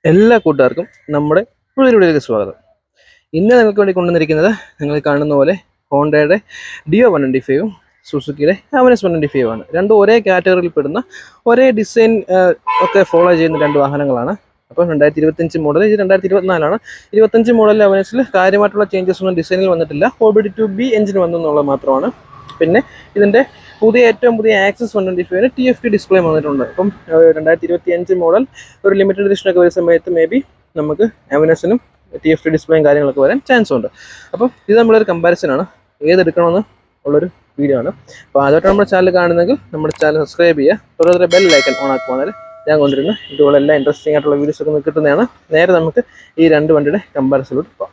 എല്ലാ കൂട്ടുകാർക്കും നമ്മുടെ പുതിയൊരു വീഡിയോയിലേക്ക് സ്വാഗതം. ഇന്ന് നിങ്ങൾക്ക് വേണ്ടി കൊണ്ടുവന്നിരിക്കുന്നത് നിങ്ങൾ കാണുന്ന പോലെ ഹോണ്ടയുടെ ഡിയോ 125ഉം സുസുക്കിയുടെ അവനസ് 125 ആണ്. രണ്ടും ഒരേ കാറ്റഗറിയിൽ പെടുന്ന ഒരേ ഡിസൈൻ ഒക്കെ ഫോളോ ചെയ്യുന്ന രണ്ട് വാഹനങ്ങളാണ്. അപ്പോൾ 2025 മോഡൽ, ഇത് 2024ആണ്. 25 മോഡലിൽ അവനസിൽ കാര്യമായിട്ടുള്ള ചേഞ്ചസ് ഒന്നും ഡിസൈനിൽ വന്നിട്ടില്ല. OBD2B എഞ്ചിൻ വന്നെന്നുള്ളത് മാത്രമാണ്. പിന്നെ ഇതിൻ്റെ ഏറ്റവും പുതിയ ആക്സസ് 125ന് TFT ഡിസ്പ്ലേ വന്നിട്ടുണ്ട്. അപ്പം 2025 മോഡൽ ഒരു ലിമിറ്റഡ് എഡിഷനൊക്കെ വരുന്ന സമയത്ത് മേ ബി നമുക്ക് അവനസിനും TFT ഡിസ്പ്ലേയും കാര്യങ്ങളൊക്കെ വരാൻ ചാൻസ് ഉണ്ട്. അപ്പം ഇത് നമ്മളൊരു കമ്പാരിസനാണ്, ഏതെടുക്കണമെന്ന് ഉള്ളൊരു വീഡിയോ ആണ്. അപ്പോൾ അതായിട്ട് നമ്മുടെ ചാനൽ കാണുന്നെങ്കിൽ നമ്മുടെ ചാനൽ സബ്സ്ക്രൈബ് ചെയ്യുക, തുടർന്ന് ബെൽ ഐക്കൺ ഓൺ ആക്കുവാണെങ്കിൽ ഞാൻ കൊണ്ടിരുന്ന ഇതുപോലെ എല്ലാ ഇൻട്രസ്റ്റിംഗ് ആയിട്ടുള്ള വീഡിയോസ് ഒക്കെ കിട്ടുന്നതാണ്. നേരെ നമുക്ക് ഈ രണ്ട് വണ്ടിയുടെ കമ്പാരിസണിലോട്ട് പോകാം.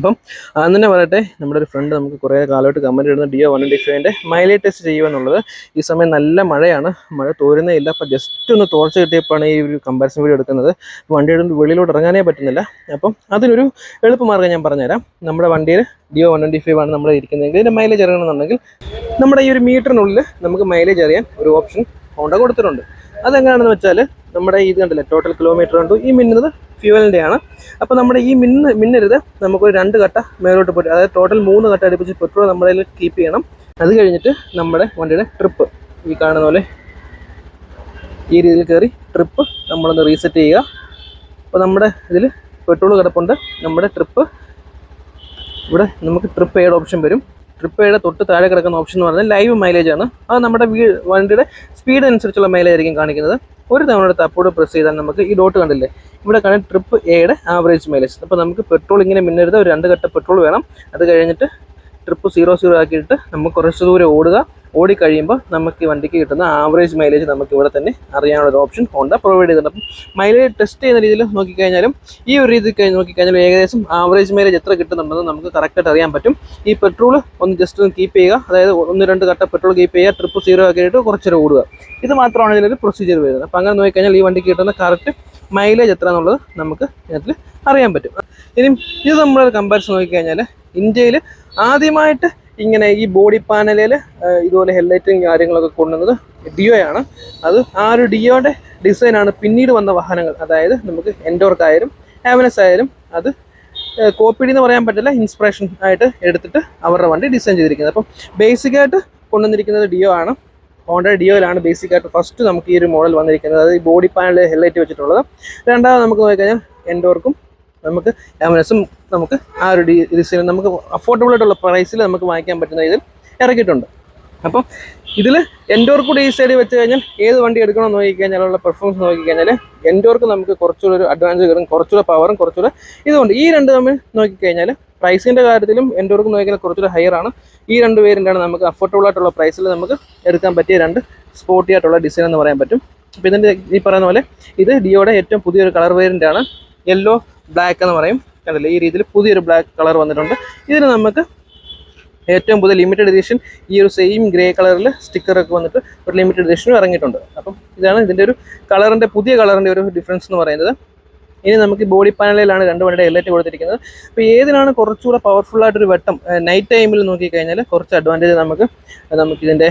അപ്പം അന്ന് തന്നെ പറയട്ടെ, നമ്മുടെ ഒരു ഫ്രണ്ട് നമുക്ക് കുറേ കാലമായിട്ട് കമൻറ്റ് ഇടുന്ന ഡിയോ 125ൻ്റെ മൈലേജ് ടെസ്റ്റ് ചെയ്യുക എന്നുള്ളത്. ഈ സമയം നല്ല മഴയാണ്, മഴ തോരുന്നേ ഇല്ല. അപ്പം ജസ്റ്റ് ഒന്ന് തോർച്ച കിട്ടിയപ്പോഴാണ് ഈ ഒരു കമ്പാരിസൺ വീഡിയോ എടുക്കുന്നത്. വണ്ടിയുടെ വെളിയിലോട്ട് ഇറങ്ങാനേ പറ്റുന്നില്ല. അപ്പം അതിനൊരു എളുപ്പമാർഗ്ഗം ഞാൻ പറഞ്ഞുതരാം. നമ്മുടെ വണ്ടിയിൽ ഡിയോ 125 ആണ് നമ്മൾ ഇരിക്കുന്നതെങ്കിൽ ഇതിൻ്റെ മൈലേജ് അറിയണമെന്നുണ്ടെങ്കിൽ നമ്മുടെ ഈ ഒരു മീറ്ററിനുള്ളിൽ നമുക്ക് മൈലേജ് അറിയാൻ ഒരു ഓപ്ഷൻ ഹോണ്ട കൊടുത്തിട്ടുണ്ട്. അതെങ്ങനെയാണെന്ന് വെച്ചാൽ, നമ്മുടെ ഇത് കണ്ടില്ല, ടോട്ടൽ കിലോമീറ്റർ കണ്ടു. ഈ മിന്നുന്നത് ഫ്യൂവലിൻ്റെ ആണ്. അപ്പോൾ നമ്മുടെ ഈ മിന്നരുത് നമുക്കൊരു 2 കട്ട മേലോട്ട് പോയിട്ട്, അതായത് ടോട്ടൽ 3 കട്ട അടുപ്പിച്ച് പെട്രോൾ നമ്മുടെ കയ്യിൽ കീപ്പ് ചെയ്യണം. അത് കഴിഞ്ഞിട്ട് നമ്മുടെ വണ്ടിയുടെ ട്രിപ്പ് ഈ കാണുന്ന പോലെ ഈ രീതിയിൽ കയറി ട്രിപ്പ് നമ്മളൊന്ന് റീസെറ്റ് ചെയ്യുക. അപ്പോൾ നമ്മുടെ ഇതിൽ പെട്രോൾ കിടപ്പുണ്ട്. നമ്മുടെ ട്രിപ്പ് ഇവിടെ നമുക്ക് ട്രിപ്പ് എയുടെ ഓപ്ഷൻ വരും. ട്രിപ്പ് എയുടെ തൊട്ട് താഴെ കിടക്കുന്ന ഓപ്ഷൻ എന്ന് പറഞ്ഞാൽ ലൈവ് മൈലേജ് ആണ്. അത് നമ്മുടെ വണ്ടിയുടെ സ്പീഡ് അനുസരിച്ചുള്ള മൈലേജ് ആയിരിക്കും കാണിക്കുന്നത്. ഒരു തവണ എടുത്ത് അപ്പോഴും പ്രസ് ചെയ്താൽ നമുക്ക് ഈ ഡോട്ട് കണ്ടില്ലേ, ഇവിടെ കാണാൻ ട്രിപ്പ് എയുടെ ആവറേജ് മൈലേജ്. അപ്പോൾ നമുക്ക് പെട്രോൾ ഇങ്ങനെ മിന്നരുത്, ഒരു 2 കട്ട പെട്രോൾ വേണം. അത് കഴിഞ്ഞിട്ട് ട്രിപ്പ് 0 ആക്കിയിട്ട് നമുക്ക് കുറച്ച് ദൂരം ഓടിക്കഴിയുമ്പോൾ നമുക്ക് ഈ വണ്ടിക്ക് കിട്ടുന്ന ആവറേജ് മൈലേജ് നമുക്ക് ഇവിടെ തന്നെ അറിയാനുള്ള ഒരു ഓപ്ഷൻ ഹോണ്ട പ്രൊവൈഡ് ചെയ്തിട്ടുണ്ട്. അപ്പം മൈലേജ് ടെസ്റ്റ് ചെയ്യുന്ന രീതിയിൽ നോക്കിക്കഴിഞ്ഞാലും ഈ ഒരു രീതിയിൽ നോക്കിക്കഴിഞ്ഞാലും ഏകദേശം ആവറേജ് മൈലേജ് എത്ര കിട്ടുന്നുണ്ടെന്ന് നമുക്ക് കറക്റ്റായിട്ട് അറിയാൻ പറ്റും. ഈ പെട്രോൾ ഒന്ന് ജസ്റ്റ് ഒന്ന് കീപ്പ് ചെയ്യുക, അതായത് 1-2 കട്ട പെട്രോൾ കീപ്പ് ചെയ്യുക, ട്രിപ്പ് 0 ആക്കിയിട്ട് കുറച്ചേരം ഓടുക. ഇത് മാത്രമാണ് ഇതിനൊരു പ്രൊസീജിയർ വരുന്നത്. അപ്പം അങ്ങനെ നോക്കിക്കഴിഞ്ഞാൽ ഈ വണ്ടിക്ക് കിട്ടുന്ന കറക്റ്റ് മൈലേജ് എത്ര എന്നുള്ളത് നമുക്ക് ഇതിൽ അറിയാൻ പറ്റും. ഇനി ഇത് നമ്മളൊരു കമ്പാരിസൺ നോക്കിക്കഴിഞ്ഞാൽ, ഇന്ത്യയിൽ ആദ്യമായിട്ട് ഇങ്ങനെ ഈ ബോഡി പാനലിൽ ഇതുപോലെ ഹെഡ്ലൈറ്റും കാര്യങ്ങളൊക്കെ കൊണ്ടുവന്നത് ഡിയോയാണ്. അത് ആ ഒരു ഡിയോയുടെ ഡിസൈനാണ് പിന്നീട് വന്ന വാഹനങ്ങൾ, അതായത് നമുക്ക് എൻഡോർക്ക് ആയാലും ആവനസ് ആയാലും അത് കോപ്പിഡി എന്ന് പറയാൻ പറ്റില്ല, ഇൻസ്പിറേഷൻ ആയിട്ട് എടുത്തിട്ട് അവരുടെ വണ്ടി ഡിസൈൻ ചെയ്തിരിക്കുന്നത്. അപ്പം ബേസിക്കായിട്ട് കൊണ്ടുവന്നിരിക്കുന്നത് ഡിയോ ആണ്. ഹോണ്ട ഡിയോയിലാണ് ബേസിക്കായിട്ട് ഫസ്റ്റ് നമുക്ക് ഈ ഒരു മോഡൽ വന്നിരിക്കുന്നത്, അതായത് ഈ ബോഡി പാനൽ ഹെഡ്ലൈറ്റ് വെച്ചിട്ടുള്ളത്. രണ്ടാമത് നമുക്ക് നോക്കിക്കഴിഞ്ഞാൽ എൻഡോർക്കും നമുക്ക് ആവനസും നമുക്ക് ആ ഒരു ഡിസൈൻ നമുക്ക് അഫോർഡബിൾ ആയിട്ടുള്ള പ്രൈസിൽ നമുക്ക് വാങ്ങിക്കാൻ പറ്റുന്ന ഇതിൽ ഇറക്കിയിട്ടുണ്ട്. അപ്പം ഇതിൽ എൻഡോർക്ക് ഈ സൈഡിൽ വെച്ച് കഴിഞ്ഞാൽ ഏത് വണ്ടി എടുക്കണമെന്ന് നോക്കിക്കഴിഞ്ഞാലുള്ള പെർഫോമൻസ് നോക്കിക്കഴിഞ്ഞാൽ എൻഡോർക്ക് നമുക്ക് കുറച്ചുകൂടെ ഒരു അഡ്വാൻസ് കിട്ടും, കുറച്ചുകൂടെ പവറും കുറച്ചുകൂടെ ഇതുകൊണ്ട്. ഈ രണ്ട് തമ്മിൽ നോക്കിക്കഴിഞ്ഞാൽ പ്രൈസിൻ്റെ കാര്യത്തിലും എൻഡോർക്ക് നോക്കിക്കഴിഞ്ഞാൽ കുറച്ചുകൂടെ ഹയർ ആണ്. ഈ രണ്ട് വേരിയൻ്റാണ് നമുക്ക് അഫോർഡബിൾ ആയിട്ടുള്ള പ്രൈസിൽ നമുക്ക് എടുക്കാൻ പറ്റിയ രണ്ട് സ്പോർട്ടി ആയിട്ടുള്ള ഡിസൈൻ എന്ന് പറയാൻ പറ്റും. അപ്പോൾ ഇതിൻ്റെ ഈ പറയുന്ന പോലെ ഇത് ഡിയോയുടെ ഏറ്റവും പുതിയൊരു കളർ വേരിയൻ്റാണ്. യെല്ലോ ബ്ലാക്ക് എന്ന് പറയും, കണ്ടില്ലേ, ഈ രീതിയിൽ പുതിയൊരു ബ്ലാക്ക് കളർ വന്നിട്ടുണ്ട്. ഇതിന് നമുക്ക് ഏറ്റവും പുതിയ ലിമിറ്റഡ് എഡിഷൻ ഈ ഒരു സെയിം ഗ്രേ കളറിൽ സ്റ്റിക്കറൊക്കെ വന്നിട്ട് ഒരു ലിമിറ്റഡ് എഡിഷനും ഇറങ്ങിയിട്ടുണ്ട്. അപ്പം ഇതാണ് ഇതിൻ്റെ ഒരു പുതിയ കളറിൻ്റെ ഒരു ഡിഫറൻസ് എന്ന് പറയുന്നത്. ഇനി നമുക്ക് ബോഡി പാനലിലാണ് രണ്ട് വണ്ടിയുടെ ഹെഡ്ലൈറ്റ് കൊടുത്തിരിക്കുന്നത്. അപ്പോൾ ഏതിനാണ് കുറച്ചുകൂടെ പവർഫുള്ളായിട്ടൊരു വെട്ടം നൈറ്റ് ടൈമിൽ നോക്കിക്കഴിഞ്ഞാൽ കുറച്ച് അഡ്വാൻറ്റേജ് നമുക്കിതിൻ്റെ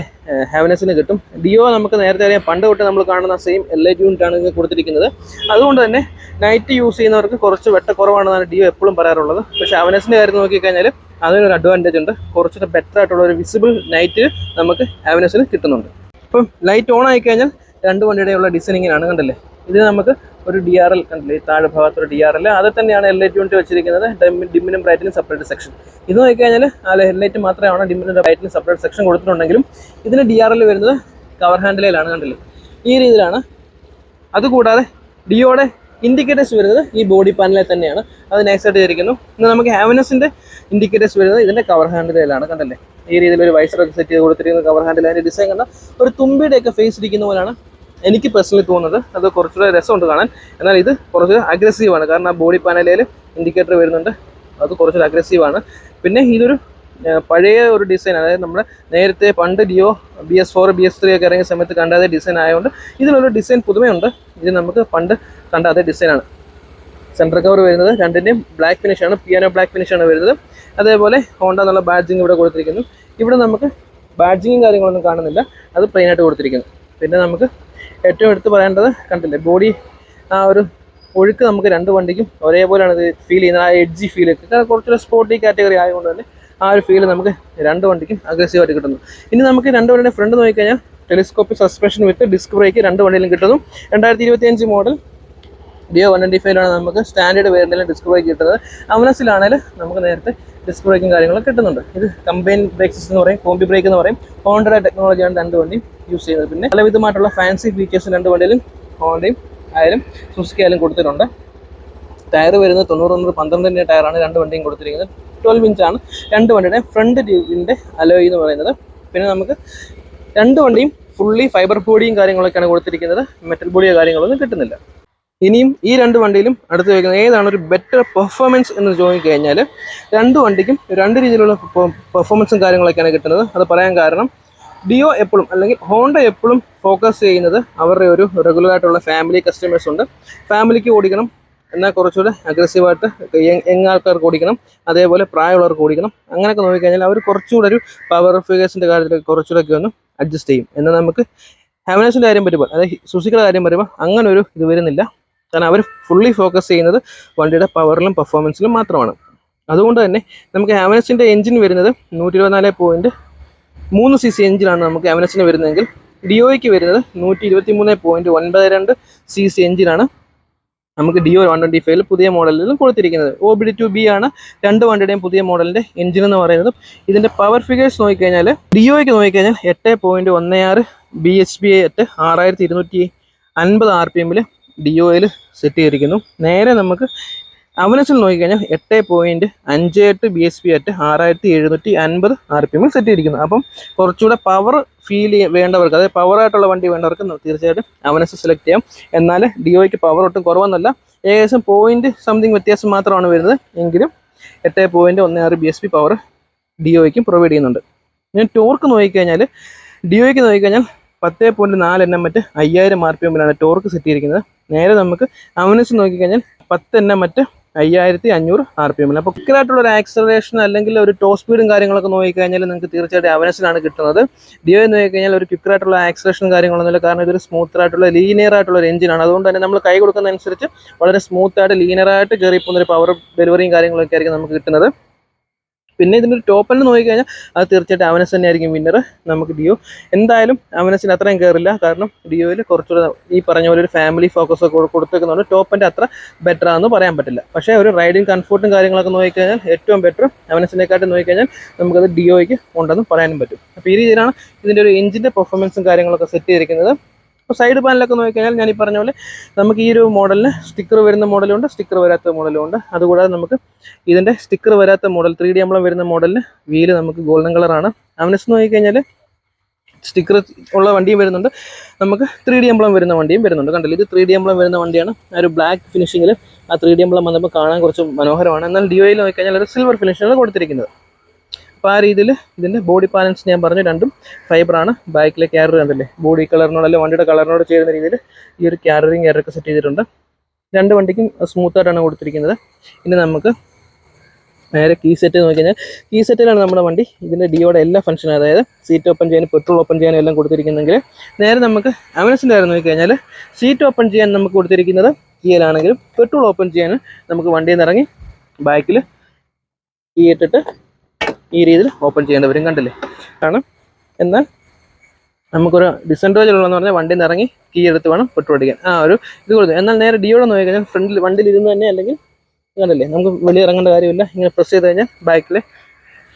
ഹാവനസിന് കിട്ടും. ഡിയോ നമുക്ക് നേരത്തെ അറിയാം, പണ്ട് തൊട്ട് നമ്മൾ കാണുന്ന സെയിം LIT യൂണിറ്റാണ് ഇത് കൊടുത്തിരിക്കുന്നത്. അതുകൊണ്ട് തന്നെ നൈറ്റ് യൂസ് ചെയ്യുന്നവർക്ക് കുറച്ച് വെട്ടക്കുറവാണെന്നാണ് ഡിയോ എപ്പോഴും പറയാറുള്ളത്. പക്ഷേ ഹാവനസിൻ്റെ കാര്യം നോക്കിക്കഴിഞ്ഞാൽ അതിനൊരു അഡ്വാൻറ്റേജ് ഉണ്ട്, കുറച്ചുകൂടെ ബെറ്റർ ആയിട്ടുള്ള ഒരു വിസിബിൾ നൈറ്റ് നമുക്ക് ഹാവനസിന് കിട്ടുന്നുണ്ട്. അപ്പം ലൈറ്റ് ഓൺ ആയിക്കഴിഞ്ഞാൽ രണ്ട് വണ്ടിയുടെയുള്ള ഡിസൈനിങ്ങിനാണ്, കണ്ടല്ലേ. ഇത് നമുക്ക് ഒരു DRL കണ്ടില്ലേ, താഴെ ഭാഗത്തൊരു DRL, അത് തന്നെയാണ് LIT യൂണിറ്റ് വെച്ചിരിക്കുന്നത്. ഡിമ്മിനും ബ്രൈറ്റിനും സെപ്പറേറ്റ് സെക്ഷൻ. ഇത് നോക്കിക്കഴിഞ്ഞാൽ ഹെഡ്ലൈറ്റ് മാത്രമാണ് ഡിമ്മിനും ബ്രൈറ്റിനും സെപ്പറേറ്റ് സെക്ഷൻ കൊടുത്തിട്ടുണ്ടെങ്കിലും ഇതിന് DRL വരുന്നത് കവർ ഹാൻഡിലാണ്, കണ്ടില്ലേ, ഈ രീതിയിലാണ്. അതുകൂടാതെ ഡിയോയുടെ ഇൻഡിക്കേറ്റേഴ്സ് വരുന്നത് ഈ ബോഡി പാനലിൽ തന്നെയാണ്, അത് നൈസായിട്ട് ചെയ്തിരിക്കുന്നു. ഇന്ന് നമുക്ക് ഹാവനസിൻ്റെ ഇൻഡിക്കേറ്റേഴ്സ് വരുന്നത് ഇതിൻ്റെ കവർ ഹാൻഡിലാണ്, കണ്ടല്ലേ. ഈ രീതിയിൽ ഒരു വൈസറൊക്കെ സെറ്റ് ചെയ്ത് കൊടുത്തിരിക്കുന്ന കവർ ഹാൻഡിൽ. അതിൻ്റെ ഡിസൈൻ കണ്ട ഒരു തുമ്പിയുടെയൊക്കെ ഫേസ് ഇരിക്കുന്ന പോലെയാണ് എനിക്ക് പേഴ്സണലി തോന്നുന്നത്. അത് കുറച്ചുകൂടെ രസമുണ്ട് കാണാൻ. എന്നാൽ ഇത് കുറച്ച് അഗ്രസീവാണ്, കാരണം ആ ബോഡി പാനലിൽ ഇൻഡിക്കേറ്റർ വരുന്നുണ്ട്, അത് കുറച്ചൊരു അഗ്രസീവാണ്. പിന്നെ ഇതൊരു പഴയ ഒരു ഡിസൈൻ, അതായത് നമ്മുടെ നേരത്തെ പണ്ട് ഡിയോ BS4 BS3 ഒക്കെ ഇറങ്ങിയ സമയത്ത് കണ്ട അതേ ഡിസൈൻ ആയതുകൊണ്ട് ഇതിനൊരു ഡിസൈൻ പുതുമയുണ്ട്. ഇത് നമുക്ക് പണ്ട് കണ്ട അതേ ഡിസൈനാണ്. സെൻറ്റർ കവർ വരുന്നത് രണ്ടിൻ്റെയും ബ്ലാക്ക് ഫിനിഷാണ്, പിയാനോ ബ്ലാക്ക് ഫിനിഷാണ് വരുന്നത്. അതേപോലെ ഹോണ്ട എന്നുള്ള ബാഡ്ജിങ് ഇവിടെ കൊടുത്തിരിക്കുന്നു. ഇവിടെ നമുക്ക് ബാഡ്ജിങ്ങും കാര്യങ്ങളൊന്നും കാണുന്നില്ല, അത് പ്ലെയിൻ ആയിട്ട് കൊടുത്തിരിക്കുന്നു. പിന്നെ നമുക്ക് ഏറ്റവും എടുത്ത് പറയേണ്ടത് കണ്ടില്ലേ, ബോഡി ആ ഒരു ഒഴുക്ക് നമുക്ക് രണ്ട് വണ്ടിക്കും ഒരേപോലെയാണ് ഇത് ഫീൽ ചെയ്യുന്നത്. ആ എഡ്ജി ഫീൽ കുറച്ചൊരു സ്പോർട്ടി കാറ്റഗറി ആയതുകൊണ്ട് തന്നെ ആ ഒരു ഫീൽ നമുക്ക് രണ്ട് വണ്ടിക്കും അഗ്രസീവായിട്ട് കിട്ടുന്നു. ഇനി നമുക്ക് രണ്ട് വണ്ടിയുടെ ഫ്രണ്ട് നോക്കിക്കഴിഞ്ഞാൽ ടെലിസ്കോപ്പിക് സസ്പെൻഷൻ വിത്ത് ഡിസ്ക് ബ്രേക്ക് രണ്ട് വണ്ടിയിലും കിട്ടുന്നു. 2025 മോഡൽ ഡിയോ 125 നമുക്ക് സ്റ്റാൻഡേർഡ് വേരിയന്റിൽ ഡിസ്ക് ബ്രേക്ക് കിട്ടുന്നത്. അവനസിലാണെങ്കിൽ നമുക്ക് നേരത്തെ ഡിസ്ക് ബ്രേക്കും കാര്യങ്ങളൊക്കെ കിട്ടുന്നുണ്ട്. ഇത് കമ്പൈൻ ബ്രേക്ക് സിസ്റ്റം എന്ന് പറയും, കോമ്പി ബ്രേക്ക് എന്ന് പറയും. ഹോണ്ടയുടെ ടെക്നോളജിയാണ് രണ്ട് വണ്ടിയും യൂസ് ചെയ്യുന്നത്. പിന്നെ പലവിധമായിട്ടുള്ള ഫാൻസി ഫീച്ചേഴ്സ് രണ്ട് വണ്ടിയിലും ഹോണ്ടയും ആയാലും സുസുക്കി ആയാലും കൊടുത്തിട്ടുണ്ട്. ടയർ വരുന്നത് 90-12 ടയറാണ് രണ്ട് വണ്ടിയും കൊടുത്തിരിക്കുന്നത്. 12 ഇഞ്ചാണ് രണ്ട് വണ്ടിയുടെ ഫ്രണ്ട് ട്യൂബിൻ്റെ അലോയ് എന്ന് പറയുന്നത്. പിന്നെ നമുക്ക് രണ്ട് വണ്ടിയും ഫുള്ളി ഫൈബർ ബോഡിയും കാര്യങ്ങളൊക്കെയാണ് കൊടുത്തിരിക്കുന്നത്. മെറ്റൽ ബോഡിയോ കാര്യങ്ങളൊന്നും കിട്ടുന്നില്ല. ഇനിയും ഈ രണ്ട് വണ്ടിയിലും അടുത്ത് വയ്ക്കുന്നത് ഏതാണ് ഒരു ബെറ്റർ പെർഫോമൻസ് എന്ന് ചോദിക്കഴിഞ്ഞാൽ രണ്ട് വണ്ടിക്കും രണ്ട് രീതിയിലുള്ള പെർഫോമൻസും കാര്യങ്ങളൊക്കെയാണ് കിട്ടുന്നത്. അത് പറയാൻ കാരണം ഡിയോ എപ്പോഴും അല്ലെങ്കിൽ ഹോണ്ട എപ്പോഴും ഫോക്കസ് ചെയ്യുന്നത് അവരുടെ ഒരു റെഗുലർ ആയിട്ടുള്ള ഫാമിലി കസ്റ്റമേഴ്സ് ഉണ്ട്. ഫാമിലിക്ക് ഓടിക്കണം, എന്നാൽ കുറച്ചുകൂടെ അഗ്രസീവായിട്ട് യങ് ആൾക്കാർക്ക് ഓടിക്കണം, അതേപോലെ പ്രായമുള്ളവർക്ക് ഓടിക്കണം. അങ്ങനെയൊക്കെ നോക്കിക്കഴിഞ്ഞാൽ അവർ കുറച്ചുകൂടെ ഒരു പവർ ഫിഗേഴ്സിൻ്റെ കാര്യത്തിൽ കുറച്ചുകൂടെയൊക്കെ ഒന്ന് അഡ്ജസ്റ്റ് ചെയ്യും. എന്നാൽ നമുക്ക് ഹാവനേഴ്സിൻ്റെ കാര്യം വരുമ്പോൾ, അതായത് സുസുക്കിയുടെ കാര്യം വരുമ്പോൾ അങ്ങനെ ഒരു ഇത് വരുന്നില്ല. കാരണം അവർ ഫുള്ളി ഫോക്കസ് ചെയ്യുന്നത് വണ്ടിയുടെ പവറിലും പെർഫോമൻസിലും മാത്രമാണ്. അതുകൊണ്ട് തന്നെ നമുക്ക് ഹാവനേഴ്സിൻ്റെ എഞ്ചിൻ വരുന്നത് 124.3 cc എഞ്ചിനാണ് നമുക്ക് ഹാവനേഴ്സിന് വരുന്നതെങ്കിൽ ഡിയോയ്ക്ക് വരുന്നത് 123.92 cc എഞ്ചിനാണ് നമുക്ക് ഡിയോ 125 പുതിയ മോഡലിലും കൊടുത്തിരിക്കുന്നത്. OBD2B ആണ് രണ്ട് വണ്ടിയുടെയും പുതിയ മോഡലിൻ്റെ എഞ്ചിൻ എന്ന് പറയുന്നത്. ഇതിൻ്റെ പവർ ഫിഗേഴ്സ് നോക്കിക്കഴിഞ്ഞാൽ ഡിയോയ്ക്ക് നോക്കിക്കഴിഞ്ഞാൽ 8.16 bhp അറ്റ് 6250 RPM ഡിയോയിൽ സെറ്റ് ചെയ്തിരിക്കുന്നു. നേരെ നമുക്ക് അവനസിൽ നോക്കിക്കഴിഞ്ഞാൽ 8.58 bhp അറ്റ് 6750 RPM സെറ്റ് ചെയ്തിരിക്കുന്നു. അപ്പം കുറച്ചുകൂടെ പവർ ഫീൽ വേണ്ടവർക്ക്, അതായത് പവറായിട്ടുള്ള വണ്ടി വേണ്ടവർക്ക് തീർച്ചയായിട്ടും അവനസ് സെലക്ട് ചെയ്യാം. എന്നാൽ ഡിയോയ്ക്ക് പവർ ഒട്ടും കുറവെന്നല്ല, ഏകദേശം സംതിങ് വ്യത്യാസം മാത്രമാണ് വരുന്നത്. എങ്കിലും 8.16 bhp പവർ ഡിയോയ്ക്കും പ്രൊവൈഡ് ചെയ്യുന്നുണ്ട്. ഞാൻ ടോർക്ക് നോക്കിക്കഴിഞ്ഞാൽ ഡിയോയ്ക്ക് നോക്കിക്കഴിഞ്ഞാൽ 10.4 Nm മറ്റ് 5000 RPM ടോർക്ക് സെറ്റ് ചെയ്തിരിക്കുന്നത്. നേരെ നമുക്ക് അവനസ് നോക്കിക്കഴിഞ്ഞാൽ 10 Nm മറ്റ് 5500 RPM. അപ്പോൾ ക്വിക്കായിട്ടുള്ള ഒരു ആക്സലറേഷൻ അല്ലെങ്കിൽ ഒരു ടോപ്പ് സ്പീഡും കാര്യങ്ങളൊക്കെ നോക്കിക്കഴിഞ്ഞാൽ നിങ്ങൾക്ക് തീർച്ചയായിട്ടും അവനസിലാണ് കിട്ടുന്നത്. ഡിയോ എന്ന് നോക്കിക്കഴിഞ്ഞാൽ ഒരു ക്വിക്കായിട്ടുള്ള ആക്സലറേഷൻ കാര്യങ്ങളൊന്നുമില്ല. കാരണം ഇതൊരു സ്മൂത്ത് ആയിട്ടുള്ള ലീനിയർ ആയിട്ടുള്ള ഒരു എഞ്ചിനാണ്. അതുകൊണ്ട് തന്നെ നമ്മൾ കൈ കൊടുക്കുന്നതനുസരിച്ച് വളരെ സ്മൂത്ത് ആയിട്ട് ലീനിയറായിട്ട് കയറി പോകുന്ന ഒരു പവർ ഡെലിവറിയും കാര്യങ്ങളൊക്കെ ആയിരിക്കും നമുക്ക് കിട്ടുന്നത്. പിന്നെ ഇതിൻ്റെ ഒരു ടോപ്പ് എൻഡ് നോക്കിക്കഴിഞ്ഞാൽ അത് തീർച്ചയായിട്ടും അവനസ് തന്നെയായിരിക്കും വിന്നർ. നമുക്ക് ഡിയോ എന്തായാലും അവനസിന് അത്രയും കയറില്ല. കാരണം ഡിയോയിൽ കുറച്ചുകൂടെ ഈ പറഞ്ഞ പോലെ ഒരു ഫാമിലി ഫോക്കസ് ഒക്കെ കൊടുത്തേക്കുന്നതുകൊണ്ട് ടോപ്പ് എൻഡ് അത്ര ബെറ്റർ ആണെന്ന് പറയാൻ പറ്റില്ല. പക്ഷേ ഒരു റൈഡിങ് കംഫോർട്ടും കാര്യങ്ങളൊക്കെ നോക്കിക്കഴിഞ്ഞാൽ ഏറ്റവും ബെറ്റർ അവനസിനെക്കാട്ടും നോക്കിക്കഴിഞ്ഞാൽ നമുക്കത് ഡിയോയ്ക്ക് ഉണ്ടെന്ന് പറയാനും പറ്റും. അപ്പോൾ ഈ രീതിയിലാണ് ഇതിൻ്റെ ഒരു എഞ്ചിൻ്റെ പെർഫോമൻസും കാര്യങ്ങളൊക്കെ സെറ്റ് ചെയ്തിരിക്കുന്നത്. അപ്പോൾ സൈഡ് പാനലൊക്കെ നോക്കിക്കഴിഞ്ഞാൽ ഞാൻ ഈ പറഞ്ഞ പോലെ നമുക്ക് ഈ ഒരു മോഡലിന് സ്റ്റിക്കർ വരുന്ന മോഡലുണ്ട്, സ്റ്റിക്കർ വരാത്ത മോഡലുണ്ട്. അതുകൂടാതെ നമുക്ക് ഇതിൻ്റെ സ്റ്റിക്കർ വരാത്ത മോഡൽ 3D എംബ്ലം വരുന്ന മോഡലിന് വീല് നമുക്ക് ഗോൾഡൻ കളറാണ്. അവനസ് നോക്കിക്കഴിഞ്ഞാൽ സ്റ്റിക്കർ ഉള്ള വണ്ടിയും വരുന്നുണ്ട്, നമുക്ക് 3D എംബ്ലം വരുന്ന വണ്ടിയും വരുന്നുണ്ട്. കണ്ടില്ല, ഇത് 3D എംബ്ലം വരുന്ന വണ്ടിയാണ്. ആ ഒരു ബ്ലാക്ക് ഫിനിഷിങ്ങിൽ ആ 3D എംബ്ലം വന്നപ്പോൾ കാണാൻ കുറച്ച് മനോഹരമാണ്. എന്നാൽ ഡിയോയിൽ നോക്കിക്കഴിഞ്ഞാൽ ഒരു സിൽവർ ഫിനിഷിലാണ് കൊടുത്തിരിക്കുന്നത്. അപ്പോൾ ആ രീതിയിൽ ഇതിൻ്റെ ബോഡി പാനൽസ് ഞാൻ പറഞ്ഞു രണ്ടും ഫൈബറാണ്. ബാക്കിലെ ക്യാരർ കണ്ടില്ലേ, ബോഡി കളറിനോട് അല്ലെങ്കിൽ വണ്ടിയുടെ കളറിനോട് ചേരുന്ന രീതിയിൽ ഈ ഒരു ക്യാരറൊക്കെ സെറ്റ് ചെയ്തിട്ടുണ്ട്. രണ്ട് വണ്ടിക്കും സ്മൂത്തായിട്ടാണ് കൊടുത്തിരിക്കുന്നത്. ഇനി നമുക്ക് നേരെ കീ സെറ്റ് നോക്കിക്കഴിഞ്ഞാൽ കീ സെറ്റിലാണ് നമ്മുടെ വണ്ടി. ഇതിൻ്റെ ഡിയോയുടെ എല്ലാ ഫംഗ്ഷനും, അതായത് സീറ്റ് ഓപ്പൺ ചെയ്യാനും പെട്രോൾ ഓപ്പൺ ചെയ്യാനും എല്ലാം കൊടുത്തിരിക്കുന്നെങ്കിൽ നേരെ നമുക്ക് അവനസിൻ്റെ കാര്യം നോക്കിക്കഴിഞ്ഞാൽ സീറ്റ് ഓപ്പൺ ചെയ്യാൻ നമുക്ക് കൊടുത്തിരിക്കുന്നത് കീയിലാണെങ്കിലും പെട്രോൾ ഓപ്പൺ ചെയ്യാൻ നമുക്ക് വണ്ടിയിൽ നിന്ന് ഇറങ്ങി ബാക്കിൽ കീ ഇട്ടിട്ട് ഈ രീതിയിൽ ഓപ്പൺ ചെയ്യേണ്ടി വരും. കണ്ടില്ലേ കാരണം എന്നാൽ നമുക്കൊരു ഡിസഡ്വാൻറ്റേജ് ഉള്ളതെന്ന് പറഞ്ഞാൽ വണ്ടിയിൽ നിന്ന് ഇറങ്ങി കീ എടുത്ത് വേണം പെട്രോൾ അടിക്കാൻ ആ ഒരു ഇത് കൊടുത്തു. എന്നാൽ നേരെ ഡിയോടെ നോക്കി കഴിഞ്ഞാൽ ഫ്രണ്ടിൽ വണ്ടിയിൽ ഇരുന്ന് തന്നെ അല്ലെങ്കിൽ കണ്ടില്ലേ നമുക്ക് വെളിയിൽ ഇറങ്ങേണ്ട കാര്യമില്ല. ഇങ്ങനെ പ്രസ് ചെയ്ത് കഴിഞ്ഞാൽ ബാക്കിൽ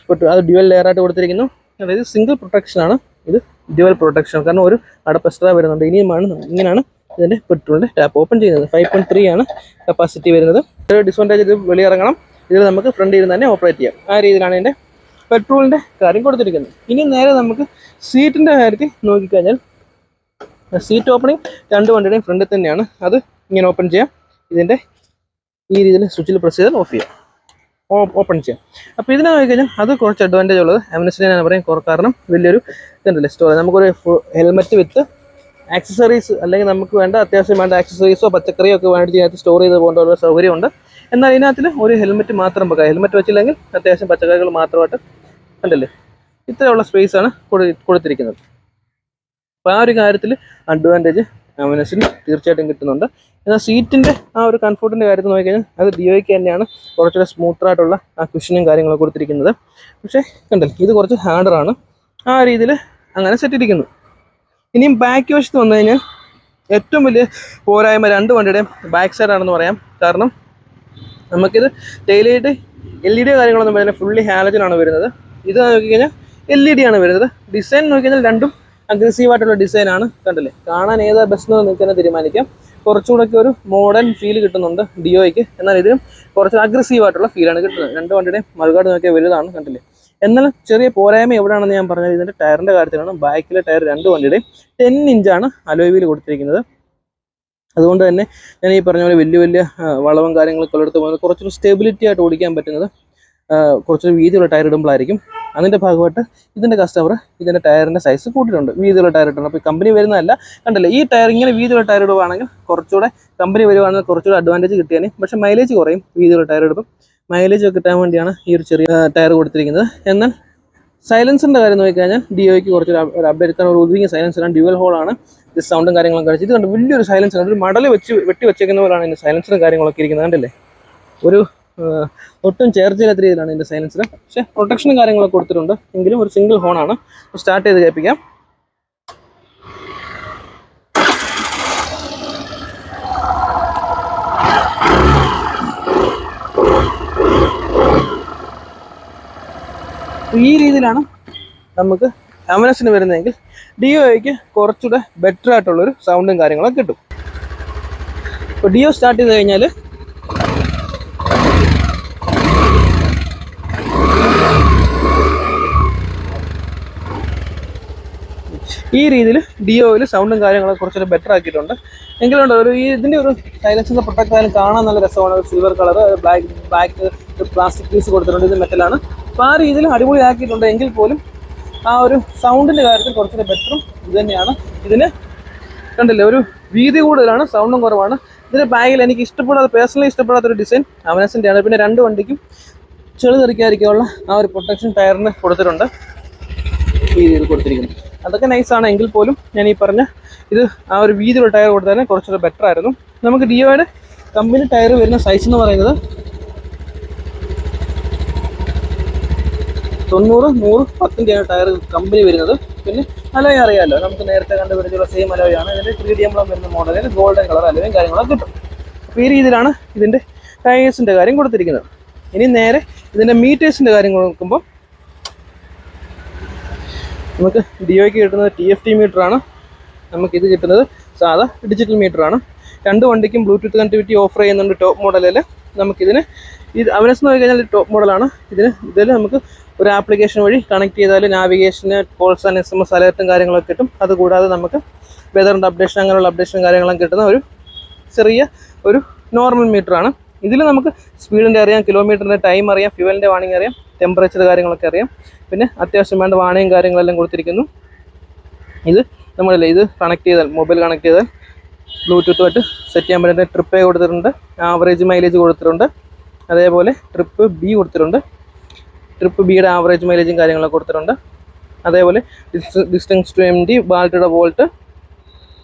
പെട്രോൾ അത് ഡ്യുവൽ ലെയറായിട്ട് കൊടുത്തിരിക്കുന്നു. അതായത് സിംഗിൾ പ്രൊട്ടക്ഷനാണ്, ഇത് ഡ്യുവൽ പ്രൊട്ടക്ഷൻ. കാരണം ഒരു അടപ്പ് എക്സ്ട്രാ വരുന്നുണ്ട്. ഇനിയുമാണ് ഇങ്ങനെയാണ് ഇതിൻ്റെ പെട്രോളിൻ്റെ ടാപ്പ് ഓപ്പൺ ചെയ്യുന്നത്. 5.3 ആണ് കപ്പാസിറ്റി വരുന്നത്. ഒരു ഡിസഡ്വാൻറ്റേജ് ഇത് വെളിയിറങ്ങണം, ഇതിൽ നമുക്ക് ഫ്രണ്ടിൽ ഇരുന്ന് തന്നെ ഓപ്പറേറ്റ് ചെയ്യാം. ആ രീതിയിലാണ് ഇതിൻ്റെ പെട്രോളിൻ്റെ കാര്യം കൊടുത്തിരിക്കുന്നത്. ഇനി നേരെ നമുക്ക് സീറ്റിൻ്റെ കാര്യത്തിൽ നോക്കിക്കഴിഞ്ഞാൽ സീറ്റ് ഓപ്പണിങ് രണ്ട് വണ്ടിയുടെയും ഫ്രണ്ടിൽ തന്നെയാണ്. അത് ഇങ്ങനെ ഓപ്പൺ ചെയ്യാം, ഇതിൻ്റെ ഈ രീതിയിൽ സ്വിച്ചിൽ പ്രസ് ചെയ്താൽ ഓഫ് ചെയ്യാം, ഓപ്പൺ ചെയ്യാം. അപ്പോൾ ഇതിനെ നോക്കിക്കഴിഞ്ഞാൽ അത് കുറച്ച് അഡ്വാൻറ്റേജ് ഉള്ളത് അവനസിനെ ഞാൻ പറയും. കാരണം വലിയൊരു ഇതുണ്ടല്ലേ സ്റ്റോറേജ്, നമുക്കൊരു ഹെൽമെറ്റ് വിത്ത് ആക്സസറീസ് അല്ലെങ്കിൽ നമുക്ക് വേണ്ട അത്യാവശ്യം വേണ്ട ആക്സസറീസോ പച്ചക്കറിയോ ഒക്കെ വേണ്ടി ഇതിനകത്ത് സ്റ്റോർ ചെയ്ത് പോകേണ്ട സൗകര്യമുണ്ട്. എന്നാൽ ഇതിനകത്തിൽ ഒരു ഹെൽമെറ്റ് മാത്രം വെക്കാം. ഹെൽമെറ്റ് വെച്ചില്ലെങ്കിൽ അത്യാവശ്യം പച്ചക്കറികൾ മാത്രമായിട്ട് കണ്ടല്ലേ ഇത്രയുള്ള സ്പേസാണ് കൊടുത്തിരിക്കുന്നത്. അപ്പോൾ ആ ഒരു കാര്യത്തിൽ അഡ്വാൻറ്റേജ് അവനസിന് തീർച്ചയായിട്ടും കിട്ടുന്നുണ്ട്. എന്നാൽ സീറ്റിൻ്റെ ആ ഒരു കംഫർട്ടിൻ്റെ കാര്യത്തിൽ നോക്കിക്കഴിഞ്ഞാൽ അത് ഡിയോയ്ക്ക് തന്നെയാണ് കുറച്ചുകൂടെ സ്മൂത്തായിട്ടുള്ള ആ കുഷനും കാര്യങ്ങളൊക്കെ കൊടുത്തിരിക്കുന്നത്. പക്ഷേ കണ്ടല്ലോ ഇത് കുറച്ച് ഹാർഡറാണ്. ആ രീതിയിൽ അങ്ങനെ സെറ്റ് ഇരിക്കുന്നു. ഇനിയും ബാക്ക് വശത്ത് വന്നു കഴിഞ്ഞാൽ ഏറ്റവും വലിയ പോരായ്മ രണ്ട് വണ്ടിയുടെയും ബാക്ക് സൈഡാണെന്ന് പറയാം. കാരണം നമുക്കിത് ഡെയിലിയായിട്ട് LED കാര്യങ്ങളൊന്നും വരുന്നത് ഫുള്ളി ഹാലജനാണ് വരുന്നത്. ഇത് നോക്കിക്കഴിഞ്ഞാൽ LED ആണ് വരുന്നത്. ഡിസൈൻ നോക്കിക്കഴിഞ്ഞാൽ രണ്ടും അഗ്രസീവായിട്ടുള്ള ഡിസൈനാണ്. കണ്ടില്ലേ, കാണാൻ ഏതാ ബെസ്റ്റ് എന്ന് നിങ്ങൾക്ക് തന്നെ തീരുമാനിക്കാം. കുറച്ചുകൂടെയൊക്കെ ഒരു മോഡേൺ ഫീൽ കിട്ടുന്നുണ്ട് ഡിയോയ്ക്ക്. എന്നാൽ ഇതിനും കുറച്ച് അഗ്രസീവായിട്ടുള്ള ഫീലാണ് കിട്ടുന്നത്. രണ്ട് വണ്ടിയുടെയും മൾഗാർഡ് നോക്കിയാൽ വലുതാണ്, കണ്ടില്ലേ. എന്നാൽ ചെറിയ പോരായ്മ എവിടെയാണെന്ന് ഞാൻ പറഞ്ഞത് ഇതിൻ്റെ ടയറിൻ്റെ കാര്യത്തിലാണ്. ബാക്കിലെ ടയർ രണ്ട് വണ്ടിയുടെയും 10 ഇഞ്ചാണ് അലോയ് വീൽ കൊടുത്തിരിക്കുന്നത്. അതുകൊണ്ട് തന്നെ ഞാൻ ഈ പറഞ്ഞ പോലെ വലിയ വലിയ വളവും കാര്യങ്ങളൊക്കെ ഉള്ളിടത്ത് പോകുന്നത് കുറച്ചൊരു സ്റ്റെബിലിറ്റി ആയിട്ട് ഓടിക്കാൻ പറ്റുന്നത് കുറച്ചൊരു വീതിയുള്ള ടയർ ഇടുമ്പോഴായിരിക്കും. അതിൻ്റെ ഭാഗമായിട്ട് ഇതിൻ്റെ കസ്റ്റമർ ഇതിൻ്റെ ടയറിൻ്റെ സൈസ് കൂട്ടിയിട്ടുണ്ട്, വീതിയുള്ള ടയർ ഇട്ടുണ്ട്. അപ്പോൾ കമ്പനി വരുന്നതല്ല, കണ്ടല്ലേ, ഈ ടയർ ഇങ്ങനെ വീതിയുള്ള ടയർ ഇടുവാണെങ്കിൽ കുറച്ചുകൂടെ കമ്പനി വരുവാണെങ്കിൽ കുറച്ചുകൂടെ അഡ്വാൻറ്റേജ് കിട്ടിയാൽ. പക്ഷേ മൈലേജ് കുറയും വീതിയുള്ള ടയർ ഇടുമ്പോൾ. മൈലേജ് കിട്ടാൻ വേണ്ടിയാണ് ഈ ഒരു ചെറിയ ടയർ കൊടുത്തിരിക്കുന്നത്. എന്നാൽ സൈലൻസറിൻ്റെ കാര്യം നോക്കിക്കഴിഞ്ഞാൽ ഡിയോയ്ക്ക് കുറച്ചൊരു ഒരു അപ്ഡേറ്റ് ഒരു ഒതുങ്ങിയ സൈലൻസറാണ്. ഡ്യുവൽ ഹോളാണ്. ഇത് സൗണ്ടും കാര്യങ്ങളൊക്കെ കഴിച്ച് ഇത് കണ്ട് വലിയൊരു സൈലൻസറാണ്. ഒരു മടൽ വെട്ടി വെച്ചേക്കുന്ന പോലെയാണ് ഇതിൻ്റെ സൈലൻസറും കാര്യങ്ങളൊക്കെ ഇരിക്കുന്നത്, കണ്ടല്ലേ. ഒരു ഒട്ടും ചേർച്ച ചെയ്യാത്ത രീതിയിലാണ് ഇതിൻ്റെ സൈലൻസർ. പക്ഷേ പ്രൊട്ടക്ഷനും കാര്യങ്ങളൊക്കെ കൊടുത്തിട്ടുണ്ട്. എങ്കിലും ഒരു സിംഗിൾ ഹോണാണ്. സ്റ്റാർട്ട് ചെയ്ത് കേൾപ്പിക്കാം. ഈ രീതിയിലാണ് നമുക്ക് അവനസിന് വരുന്നതെങ്കിൽ ഡിയോയ്ക്ക് കുറച്ചുകൂടെ ബെറ്റർ ആയിട്ടുള്ളൊരു സൗണ്ടും കാര്യങ്ങളൊക്കെ കിട്ടും. ഇപ്പോൾ ഡിയോ സ്റ്റാർട്ട് ചെയ്ത് കഴിഞ്ഞാൽ ഈ രീതിയിൽ ഡിയോയിൽ സൗണ്ടും കാര്യങ്ങളൊക്കെ കുറച്ചുകൂടെ ബെറ്റർ ആക്കിയിട്ടുണ്ട്. എങ്കിലും ഒരു ഇതിൻ്റെ ഒരു സൈലൻസിൻ്റെ പ്രൊട്ടക്റ്റ് ആയാലും കാണാൻ നല്ല രസമാണ്. Silver colour, black plastic piece കൊടുത്തിട്ടുണ്ട്. ഇത് മെറ്റലാണ്. അപ്പോൾ ആ രീതിയിൽ അടിപൊളിയാക്കിയിട്ടുണ്ട്. എങ്കിൽ പോലും ആ ഒരു സൗണ്ടിൻ്റെ കാര്യത്തിൽ കുറച്ചുകൂടെ ബെറ്ററും ഇത് തന്നെയാണ്. ഇതിന് കണ്ടില്ലേ, ഒരു വീതി കൂടുതലാണ്, സൗണ്ടും കുറവാണ്. ഇതിൻ്റെ ബാഗിൽ എനിക്ക് പേഴ്സണലി ഇഷ്ടപ്പെടാത്തൊരു ഡിസൈൻ അവനസിൻ്റെയാണ്. പിന്നെ രണ്ട് വണ്ടിക്കും ചെറുതെറിക്കാതിരിക്കാനുള്ള ആ ഒരു പ്രൊട്ടക്ഷൻ ടയറിന് കൊടുത്തിട്ടുണ്ട്, ഈ രീതിയിൽ കൊടുത്തിരിക്കുന്നു. അതൊക്കെ നൈസാണ്. എങ്കിൽ പോലും ഞാൻ ഈ പറഞ്ഞ ഇത് ആ ഒരു വീതിയുള്ള ടയർ കൊടുത്താൽ കുറച്ചുകൂടെ ബെറ്റർ ആയിരുന്നു. നമുക്ക് ഡിയോയുടെ കമ്പനി ടയർ വരുന്ന സൈസ് എന്ന് പറയുന്നത് 90, 100, 10 ടയർ കമ്പനി വരുന്നത്. പിന്നെ അലോയ് അറിയാമല്ലോ, നമുക്ക് നേരത്തെ കണ്ടുപിടിച്ചുള്ള സെയിം അലോയാണ്. ഇതിൻ്റെ 3D എംബ്ലം വരുന്ന മോഡലിൽ ഗോൾഡൻ കളർ അലോയും കാര്യങ്ങളൊക്കെ കിട്ടും. അപ്പോൾ ഈ രീതിയിലാണ് ഇതിൻ്റെ ടയേഴ്സിൻ്റെ കാര്യം കൊടുത്തിരിക്കുന്നത്. ഇനി നേരെ ഇതിൻ്റെ മീറ്റേഴ്സിൻ്റെ കാര്യം നോക്കുമ്പോൾ നമുക്ക് ഡിയോയ്ക്ക് കിട്ടുന്നത് TFT മീറ്ററാണ്. നമുക്കിത് കിട്ടുന്നത് സാധാ ഡിജിറ്റൽ മീറ്ററാണ്. രണ്ട് വണ്ടിക്കും ബ്ലൂടൂത്ത് കണക്ടിവിറ്റി ഓഫർ ചെയ്യുന്നുണ്ട് ടോപ്പ് മോഡലിൽ. നമുക്കിതിന് ഇത് അവനസ് എന്ന് കഴിഞ്ഞാൽ ടോപ്പ് മോഡലാണ്. ഇതിൽ നമുക്ക് ഒരു ആപ്ലിക്കേഷൻ വഴി കണക്ട് ചെയ്താൽ നാവിഗേഷന്, കോൾസ് ആൻഡ് SMS അലേർട്ടും കാര്യങ്ങളൊക്കെ കിട്ടും. അതുകൂടാതെ നമുക്ക് വെതറിൻ്റെ അപ്ഡേഷൻ, അങ്ങനെയുള്ള അപ്ഡേഷനും കാര്യങ്ങളൊക്കെ കിട്ടുന്ന ഒരു ചെറിയ ഒരു നോർമൽ മീറ്ററാണ്. ഇതിൽ നമുക്ക് സ്പീഡിൻ്റെ അറിയാം, കിലോമീറ്ററിൻ്റെ ടൈം അറിയാം, ഫ്യൂവലിൻ്റെ വാണിംഗ് അറിയാം, ടെമ്പറേച്ചർ കാര്യങ്ങളൊക്കെ അറിയാം. പിന്നെ അത്യാവശ്യം വേണ്ട വാണിംഗ് കാര്യങ്ങളെല്ലാം കൊടുത്തിരിക്കുന്നു. ഇത് നമ്മളല്ലേ, ഇത് കണക്ട് ചെയ്താൽ, മൊബൈൽ കണക്ട് ചെയ്താൽ ബ്ലൂടൂത്തുമായിട്ട് സെറ്റ് ചെയ്യാൻ പറ്റുന്ന ട്രിപ്പ് A കൊടുത്തിട്ടുണ്ട്, ആവറേജ് മൈലേജ് കൊടുത്തിട്ടുണ്ട്. അതേപോലെ ട്രിപ്പ് B കൊടുത്തിട്ടുണ്ട്. ട്രിപ്പ് Bയുടെ ആവറേജ് മൈലേജും കാര്യങ്ങളൊക്കെ കൊടുത്തിട്ടുണ്ട്. അതേപോലെ ഡിസ്റ്റൻസ് ടു MD, ബാറ്ററിയുടെ വോൾട്ട്,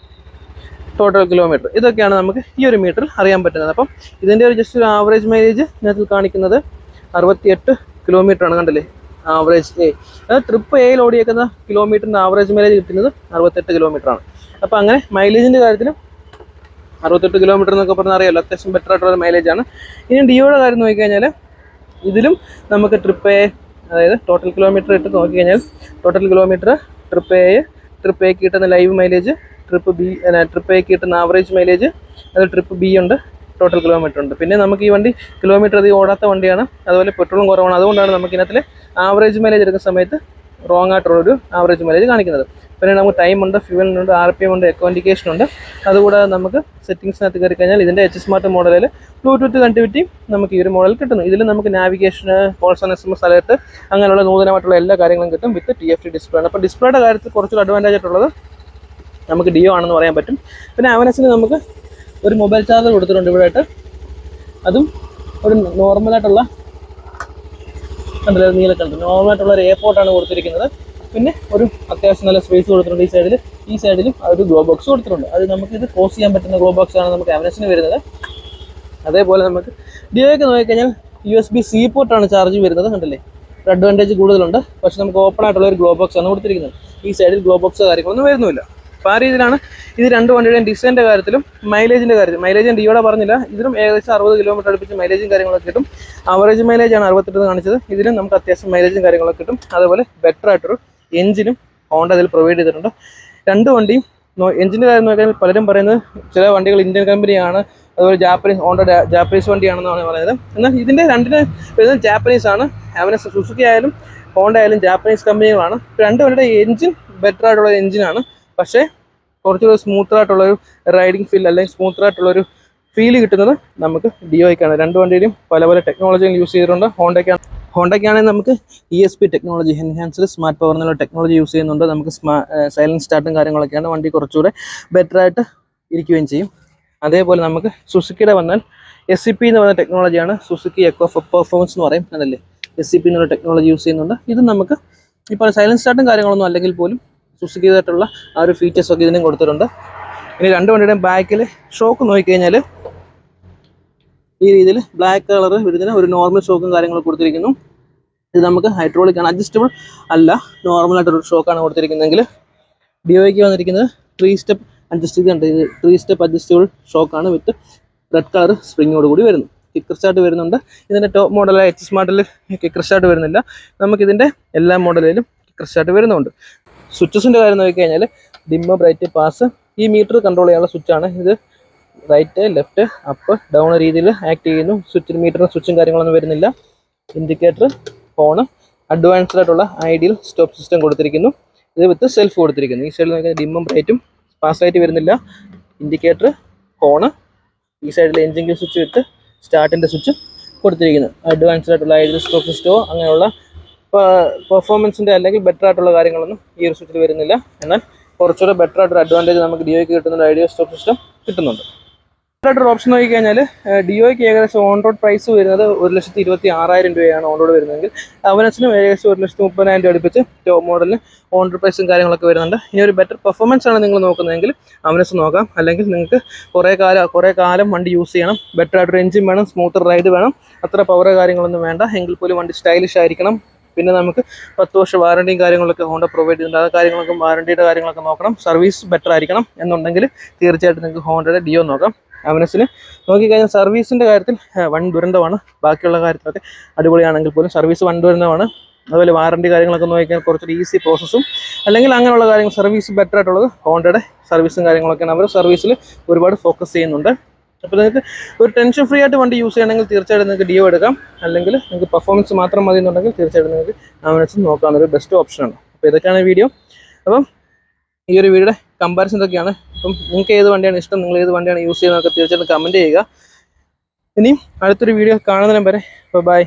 ടോട്ടൽ കിലോമീറ്റർ, ഇതൊക്കെയാണ് നമുക്ക് ഈ ഒരു മീറ്ററിൽ അറിയാൻ പറ്റുന്നത്. അപ്പം ഇതിൻ്റെ ഒരു ജസ്റ്റ് ഒരു ആവറേജ് മൈലേജ് ഇതിനകത്ത് കാണിക്കുന്നത് 68 കിലോമീറ്ററാണ്. കണ്ടില്ലേ, ആവറേജ് ട്രിപ്പ് Aയിൽ ഓടിയേക്കുന്ന കിലോമീറ്ററിൻ്റെ ആവറേജ് മൈലേജ് കിട്ടുന്നത് 68 കിലോമീറ്ററാണ്. അപ്പോൾ അങ്ങനെ മൈലേജിൻ്റെ കാര്യത്തിലും 68 കിലോമീറ്റർ എന്നൊക്കെ പറഞ്ഞാൽ അറിയാമല്ലോ, അത്യാവശ്യം ബെറ്റർ ആയിട്ടുള്ള മൈലേജാണ്. ഇനി ഡിയോയുടെ കാര്യം നോക്കിക്കഴിഞ്ഞാൽ ഇതിലും നമുക്ക് ട്രിപ്പ് A, അതായത് ടോട്ടൽ കിലോമീറ്റർ ഇട്ട് നോക്കിക്കഴിഞ്ഞാൽ ടോട്ടൽ കിലോമീറ്റർ ട്രിപ്പ് എക്ക് കിട്ടുന്ന ലൈവ് മൈലേജ്, ട്രിപ്പ് എക്ക് കിട്ടുന്ന ആവറേജ് മൈലേജ്, അത് ട്രിപ്പ് B ഉണ്ട്, ടോട്ടൽ കിലോമീറ്റർ ഉണ്ട്. പിന്നെ നമുക്ക് ഈ വണ്ടി കിലോമീറ്റർ അധികം ഓടാത്ത വണ്ടിയാണ്, അതുപോലെ പെട്രോളും കുറവാണ്. അതുകൊണ്ടാണ് നമുക്ക് ഇതിനകത്തിൽ ആവറേജ് മൈലേജ് എടുക്കുന്ന സമയത്ത് റോങ് ആയിട്ടുള്ളൊരു ആവറേജ് മൈലേജ് കാണിക്കുന്നത്. പിന്നെ നമുക്ക് ടൈമുണ്ട്, ഫ്യൂവലിനുണ്ട്, RPM ഉണ്ട്, എക്കോ ഇൻഡിക്കേഷൻ ഉണ്ട്. അതുകൂടാതെ നമുക്ക് സെറ്റിംഗ്സിനകത്ത് കയറി കഴിഞ്ഞാൽ ഇതിൻ്റെ HS സ്മാർട്ട് മോഡലിൽ ബ്ലൂടൂത്ത് കണക്ടിവിറ്റി നമുക്ക് ഈ ഒരു മോഡൽ കിട്ടുന്നു. ഇതിൽ നമുക്ക് നാവിഗേഷന്, കോൾസ് ആൻഡ് SMS അലേർട്ട്, അങ്ങനെയുള്ള നൂതനമായിട്ടുള്ള എല്ലാ കാര്യങ്ങളും കിട്ടും വിത്ത് TFT ഡിസ്പ്ലേ ആണ്. അപ്പോൾ ഡിസ്പ്ലേയുടെ കാര്യത്തിൽ കുറച്ചൊരു അഡ്വാൻറ്റേജ് ആയിട്ടുള്ളത് നമുക്ക് ഡിയോ ആണെന്ന് പറയാൻ പറ്റും. പിന്നെ അവനസിന് നമുക്ക് ഒരു മൊബൈൽ ചാർജർ കൊടുത്തിട്ടുണ്ട് ഇവിടെ ആയിട്ട്. അതും ഒരു നോർമലായിട്ടുള്ള കണ്ടല്ലോ നീലക്കണ്ട് നോർമലായിട്ടുള്ള ഒരു എയർപോർട്ടാണ് കൊടുത്തിരിക്കുന്നത്. പിന്നെ ഒരു അത്യാവശ്യം നല്ല സ്പേസ് കൊടുത്തിട്ടുണ്ട് ഈ സൈഡിലും ഒരു ഗ്ലോ ബോക്സ് കൊടുത്തിട്ടുണ്ട്. അത് നമുക്ക് ഇത് ക്ലോസ് ചെയ്യാൻ പറ്റുന്ന ഗ്ലോ ബോക്സ് ആണ് നമുക്ക് അവനസിന് വരുന്നത്. അതേപോലെ നമുക്ക് ഡിയോയ്ക്ക് നോക്കിക്കഴിഞ്ഞാൽ USB-C പോർട്ടാണ് ചാർജ് വരുന്നത്. കണ്ടില്ലേ, ഒരു അഡ്വാൻറ്റേജ് കൂടുതലുണ്ട്. പക്ഷെ നമുക്ക് ഓപ്പൺ ആയിട്ടുള്ള ഒരു ഗ്ലോ ബോക്സ് ആണ് കൊടുത്തിരിക്കുന്നത്. ഈ സൈഡിൽ ഗ്ലോ ബോക്സ് കാര്യങ്ങളൊന്നും വരുന്നില്ല. അപ്പോൾ ആ രീതിയിലാണ് ഇത് രണ്ട് വണ്ടിയുടെയും ഡിസൈൻ്റെ കാര്യത്തിലും മൈലേജിൻ്റെ കാര്യത്തിൽ. മൈലേജ് ഞാൻ ഡിയോടെ പറഞ്ഞില്ല, ഇതിലും ഏകദേശം 60 കിലോമീറ്റർ അടുപ്പിച്ച് മൈലേജും കാര്യങ്ങളൊക്കെ കിട്ടും. ആവറേജ് മൈലേജാണ് 68 കാണിച്ചത്. ഇതിലും നമുക്ക് അത്യാവശ്യം മൈലേജും കാര്യങ്ങളൊക്കെ കിട്ടും. അതുപോലെ ബെറ്റർ ആയിട്ടൊരു എഞ്ചിനും ഹോണ്ട അതിൽ പ്രൊവൈഡ് ചെയ്തിട്ടുണ്ട്. രണ്ട് വണ്ടിയും എഞ്ചിൻ്റെ കാര്യം നോക്കിയാൽ പലരും പറയുന്നത് ചില വണ്ടികൾ ഇന്ത്യൻ കമ്പനിയാണ്, അതുപോലെ ഹോണ്ട ജാപ്പനീസ് വണ്ടിയാണെന്നാണ് പറയുന്നത്. എന്നാൽ ഇതിൻ്റെ രണ്ടിന് വരുന്നത് ജാപ്പനീസാണ്. അവനെ സുസുക്കി ആയാലും ഹോണ്ട ആയാലും ജാപ്പനീസ് കമ്പനികളാണ്. രണ്ട് വണ്ടിയുടെ എഞ്ചിൻ ബെറ്റർ ആയിട്ടുള്ള എഞ്ചിനാണ്. പക്ഷേ കുറച്ചുകൂടി സ്മൂത്തായിട്ടുള്ളൊരു റൈഡിങ് ഫീൽ അല്ലെങ്കിൽ സ്മൂത്തായിട്ടുള്ളൊരു ഫീൽ കിട്ടുന്നത് നമുക്ക് ഡിയോയ്ക്കാണ്. രണ്ട് വണ്ടിയിലും പല പല ടെക്നോളജികൾ യൂസ് ചെയ്തിട്ടുണ്ട്. ഹോണ്ടയ്ക്കാണെങ്കിൽ നമുക്ക് ESP technology, enhanced smart power എന്നുള്ള ടെക്നോളജി യൂസ് ചെയ്യുന്നുണ്ട്. നമുക്ക് സൈലൻറ്റ് സ്റ്റാർട്ടും കാര്യങ്ങളൊക്കെയാണ്. വണ്ടി കുറച്ചുകൂടെ ബെറ്ററായിട്ട് ഇരിക്കുകയും ചെയ്യും. അതേപോലെ നമുക്ക് സുസുക്കിയുടെ വന്നാൽ SCP എന്ന് പറയുന്ന ടെക്നോളജിയാണ്. സുസുക്കി എക്കോ പെർഫോമൻസ് എന്ന് പറയും, അതല്ലേ. SCP എന്നുള്ള ടെക്നോളജി യൂസ് ചെയ്യുന്നുണ്ട്. ഇത് നമുക്ക് ഇപ്പോൾ സൈലൻറ്റ് സ്റ്റാർട്ടും കാര്യങ്ങളൊന്നും അല്ലെങ്കിൽ പോലും സുസുക്കിയായിട്ടുള്ള ആ ഒരു ഫീച്ചേഴ്സൊക്കെ ഇതിനും കൊടുത്തിട്ടുണ്ട്. ഇനി രണ്ട് വണ്ടിയുടെയും ബാക്കിൽ ഷോക്ക് നോക്കിക്കഴിഞ്ഞാൽ ഈ രീതിയിൽ ബ്ലാക്ക് കളർ വരുന്ന ഒരു നോർമൽ ഷോക്കും കാര്യങ്ങളൊക്കെ കൊടുത്തിരിക്കുന്നു. ഇത് നമുക്ക് ഹൈഡ്രോളിക് ആണ്, അഡ്ജസ്റ്റബിൾ അല്ല, നോർമലായിട്ടൊരു ഷോക്കാണ് കൊടുത്തിരിക്കുന്നതെങ്കിൽ ഡിയോയ്ക്ക് വന്നിരിക്കുന്നത് 3 സ്റ്റെപ്പ് അഡ്ജസ്റ്റ് ചെയ്തിട്ടുണ്ട്. ഇത് 3 സ്റ്റെപ്പ് അഡ്ജസ്റ്റബിൾ ഷോക്കാണ് വിത്ത് റെഡ് കളർ സ്പ്രിങ്ങോട് കൂടി വരുന്നു. കിക്കർ സ്റ്റാർട്ട് വരുന്നുണ്ട്. ഇതിൻ്റെ ടോപ്പ് മോഡലായ HS മോഡലിൽ കിക്കർ സ്റ്റാർട്ട് വരുന്നില്ല. നമുക്കിതിൻ്റെ എല്ലാ മോഡലിലും കിക്കർ സ്റ്റാർട്ട് വരുന്നുണ്ട്. സ്വിച്ചസിൻ്റെ കാര്യം നോക്കിക്കഴിഞ്ഞാൽ ഡിമ്മ്, ബ്രൈറ്റ്, പാസ്, ഈ മീറ്റർ കൺട്രോൾ ചെയ്യാനുള്ള സ്വിച്ചാണ്. ഇത് റൈറ്റ്, ലെഫ്റ്റ്, അപ്പ്, ഡൗൺ രീതിയിൽ ആക്ട് ചെയ്യുന്നു. മീറ്ററിന് സ്വിച്ചും കാര്യങ്ങളൊന്നും വരുന്നില്ല. ഇൻഡിക്കേറ്റർ, ഫോണ്, അഡ്വാൻസ്ഡ് ആയിട്ടുള്ള ഐഡിയൽ സ്റ്റോപ്പ് സിസ്റ്റം കൊടുത്തിരിക്കുന്നു. ഇത് വിത്ത് സെൽഫ് കൊടുത്തിരിക്കുന്നു. ഈ സൈഡിൽ നോക്കിയാൽ ഡിമ്മും ബ്രൈറ്റും പാസ് ലൈറ്റ് വരുന്നില്ല. ഇൻഡിക്കേറ്റർ, ഫോണ്, ഈ സൈഡിൽ എഞ്ചിൻ സ്വിച്ച് വിത്ത് സ്റ്റാർട്ടിൻ്റെ സ്വിച്ച് കൊടുത്തിരിക്കുന്നു. അഡ്വാൻസ്ഡ് ആയിട്ടുള്ള ഐഡിയൽ സ്റ്റോപ്പ് സിസ്റ്റമോ അങ്ങനെയുള്ള പെർഫോമൻസിൻ്റെ അല്ലെങ്കിൽ ബെറ്റർ ആയിട്ടുള്ള കാര്യങ്ങളൊന്നും ഈ ഒരു സ്വിച്ചിൽ വരുന്നില്ല. എന്നാൽ കുറച്ചുകൂടെ ബെറ്റർ ആയിട്ടൊരു അഡ്വാൻറ്റേജ് നമുക്ക് ഡിയോയ്ക്ക് കിട്ടുന്നുണ്ട്. ഐഡിയൽ സ്റ്റോപ്പ് സിസ്റ്റം കിട്ടുന്നുണ്ട്. ആയിട്ടൊരു ഓപ്ഷൻ നോക്കി കഴിഞ്ഞാൽ ഡിയോയ്ക്ക് ഏകദേശം ഓൺ റോഡ് പ്രൈസ് വരുന്നത് 1,26,000 രൂപയാണ് ഓൺ റോഡ് വരുന്നതെങ്കിൽ. അവനസിനും ഏകദേശം 1,30,000 രൂപ അടുപ്പിച്ച് ടോപ്പ് മോഡലിന് ഓൺ റോഡ് പ്രൈസും കാര്യങ്ങളൊക്കെ വരുന്നുണ്ട്. ഇനി ഒരു ബെറ്റർ പെർഫോമൻസ് ആണ് നിങ്ങൾ നോക്കുന്നതെങ്കിൽ അവനസ് നോക്കാം. അല്ലെങ്കിൽ നിങ്ങൾക്ക് കുറേ കാലം വണ്ടി യൂസ് ചെയ്യണം, ബെറ്റർ ആയിട്ടൊരു എഞ്ചിൻ വേണം, സ്മൂത്തർ റൈഡ് വേണം, അത്ര പവർ കാര്യങ്ങളൊന്നും വേണ്ട, എങ്കിൽ പോലും വണ്ടി സ്റ്റൈലിഷ് ആയിരിക്കണം. പിന്നെ നമുക്ക് 10 വർഷം വാറണ്ടിയും കാര്യങ്ങളൊക്കെ ഹോണ്ട പ്രൊവൈഡ് ചെയ്യുന്നുണ്ട്. ആ കാര്യങ്ങളൊക്കെ വാറണ്ടിയുടെ കാര്യങ്ങളൊക്കെ നോക്കണം. സർവീസ് ബെറ്റർ ആയിരിക്കണം എന്നുണ്ടെങ്കിൽ തീർച്ചയായിട്ടും നിങ്ങൾക്ക് ഹോണ്ടയുടെ ഡിയോ നോക്കാം. അവനസിന് നോക്കിക്കഴിഞ്ഞാൽ സർവീസിൻ്റെ കാര്യത്തിൽ വൺ ദുരന്തമാണ്. ബാക്കിയുള്ള കാര്യത്തിലൊക്കെ അടിപൊളിയാണെങ്കിൽ പോലും സർവീസ് വൺ ദുരന്തമാണ്. അതുപോലെ വാറണ്ടി കാര്യങ്ങളൊക്കെ നോക്കിക്കഴിഞ്ഞാൽ കുറച്ചൊരു ഈസി പ്രോസസ്സും അല്ലെങ്കിൽ അങ്ങനെയുള്ള കാര്യങ്ങൾ സർവീസ് ബെറ്റർ ആയിട്ടുള്ളത് ഹോണ്ടയുടെ സർവീസും കാര്യങ്ങളൊക്കെയാണ്. അവർ സർവീസിൽ ഒരുപാട് ഫോക്കസ് ചെയ്യുന്നുണ്ട്. അപ്പോൾ നിങ്ങൾക്ക് ഒരു ടെൻഷൻ ഫ്രീ ആയിട്ട് വണ്ടി യൂസ് ചെയ്യണമെങ്കിൽ തീർച്ചയായിട്ടും നിങ്ങൾക്ക് ഡിയോ എടുക്കാം. അല്ലെങ്കിൽ നിങ്ങൾക്ക് പെർഫോമൻസ് മാത്രം മതി എന്നുണ്ടെങ്കിൽ തീർച്ചയായിട്ടും നിങ്ങൾക്ക് അവനസ് നോക്കാവുന്ന ഒരു ബെസ്റ്റ് ഓപ്ഷനാണ്. അപ്പോൾ ഇതൊക്കെയാണ് വീഡിയോ. അപ്പം ഈ ഒരു വീഡിയോയുടെ കമ്പാരിസൺ ഇതൊക്കെയാണ്. അപ്പം നിങ്ങൾക്ക് ഏത് വണ്ടിയാണ് ഇഷ്ടം, നിങ്ങൾ ഏത് വണ്ടിയാണ് യൂസ് ചെയ്യുന്നതൊക്കെ തീർച്ചയായിട്ടും കമൻറ്റ് ചെയ്യുക. ഇനിയും അടുത്തൊരു വീഡിയോ കാണുന്നതിനും വരെ ബൈ.